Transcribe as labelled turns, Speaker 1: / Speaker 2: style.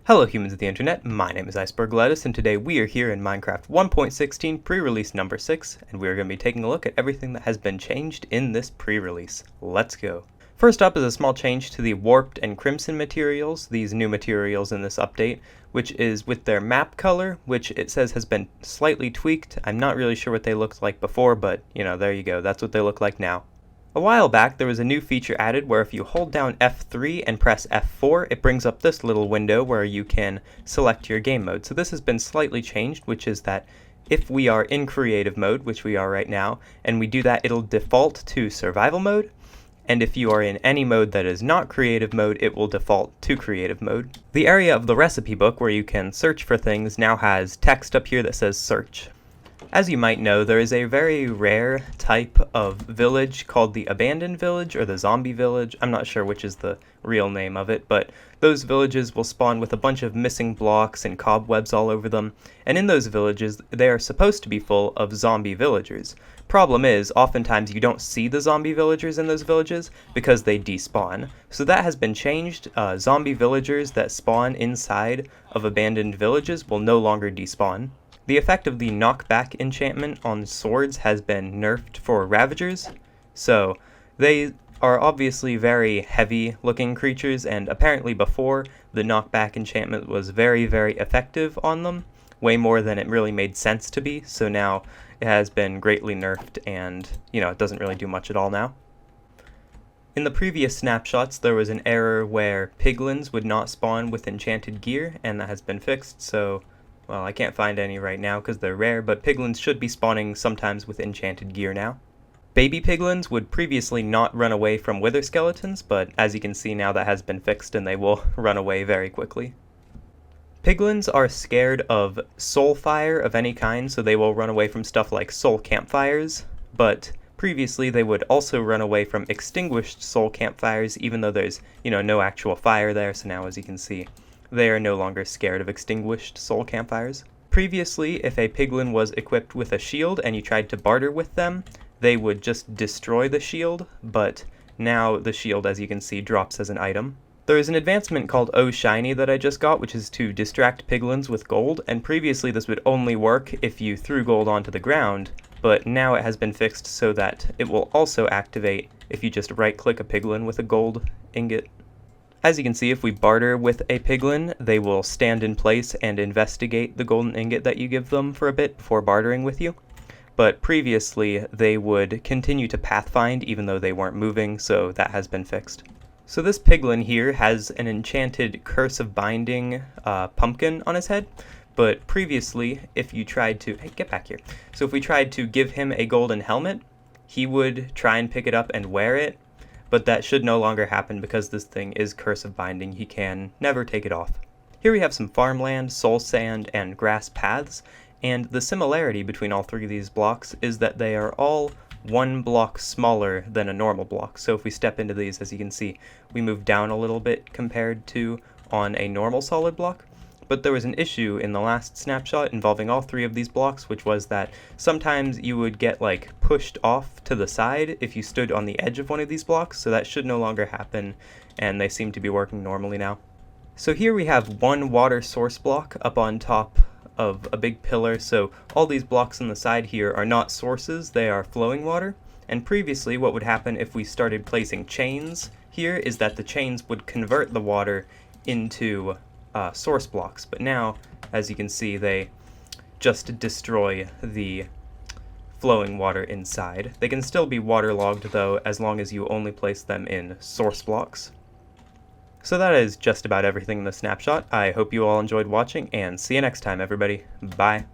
Speaker 1: Hello humans of the internet, my name is Iceberg Lettuce, and today we are here in Minecraft 1.16 pre-release number 6, and we are going to be taking a look at everything that has been changed in this pre-release. Let's go. First up is a small change to the warped and crimson materials, these new materials in this update, which is with their map color, which it says has been slightly tweaked. I'm not really sure what they looked like before, but there you go, that's what they look like now. A while back, there was a new feature added where if you hold down F3 and press F4, it brings up this little window where you can select your game mode. So this has been slightly changed, which is that if we are in creative mode, which we are right now, and we do that, it'll default to survival mode. And if you are in any mode that is not creative mode, it will default to creative mode. The area of the recipe book where you can search for things now has text up here that says search. As you might know, there is a very rare type of village called the abandoned village or the zombie village. I'm not sure which is the real name of it, but those villages will spawn with a bunch of missing blocks and cobwebs all over them, and in those villages they are supposed to be full of zombie villagers. Problem is, oftentimes you don't see the zombie villagers in those villages because they despawn. So that has been changed. Zombie villagers that spawn inside of abandoned villages will no longer despawn. The effect of the knockback enchantment on swords has been nerfed for ravagers, so they are obviously very heavy looking creatures, and apparently before the knockback enchantment was very effective on them, way more than it really made sense to be, so now it has been greatly nerfed and it doesn't really do much at all now. In the previous snapshots there was an error where piglins would not spawn with enchanted gear, and that has been fixed, so well, I can't find any right now because they're rare, but piglins should be spawning sometimes with enchanted gear now. Baby piglins would previously not run away from wither skeletons, but as you can see now that has been fixed and they will run away very quickly. Piglins are scared of soul fire of any kind, so they will run away from stuff like soul campfires, but previously they would also run away from extinguished soul campfires even though there's, no actual fire there, so now as you can see, they are no longer scared of extinguished soul campfires. Previously, if a piglin was equipped with a shield and you tried to barter with them, they would just destroy the shield, but now the shield, as you can see, drops as an item. There is an advancement called Oh Shiny that I just got, which is to distract piglins with gold, and previously this would only work if you threw gold onto the ground, but now it has been fixed so that it will also activate if you just right-click a piglin with a gold ingot. As you can see, if we barter with a piglin, they will stand in place and investigate the golden ingot that you give them for a bit before bartering with you. But previously, they would continue to pathfind even though they weren't moving, so that has been fixed. So this piglin here has an enchanted Curse of Binding pumpkin on his head, but previously, if you tried to... Hey, get back here. So if we tried to give him a golden helmet, he would try and pick it up and wear it, but that should no longer happen because this thing is Curse of Binding. He can never take it off. Here we have some farmland, soul sand, and grass paths, and the similarity between all three of these blocks is that they are all one block smaller than a normal block. So if we step into these, as you can see, we move down a little bit compared to on a normal solid block. But there was an issue in the last snapshot involving all three of these blocks, which was that sometimes you would get pushed off to the side if you stood on the edge of one of these blocks, so that should no longer happen, and they seem to be working normally now. So here we have one water source block up on top of a big pillar, so all these blocks on the side here are not sources, they are flowing water. And previously what would happen if we started placing chains here is that the chains would convert the water into source blocks, but now, as you can see, they just destroy the flowing water inside. They can still be waterlogged though, as long as you only place them in source blocks. So that is just about everything in the snapshot. I hope you all enjoyed watching, and see you next time, everybody. Bye.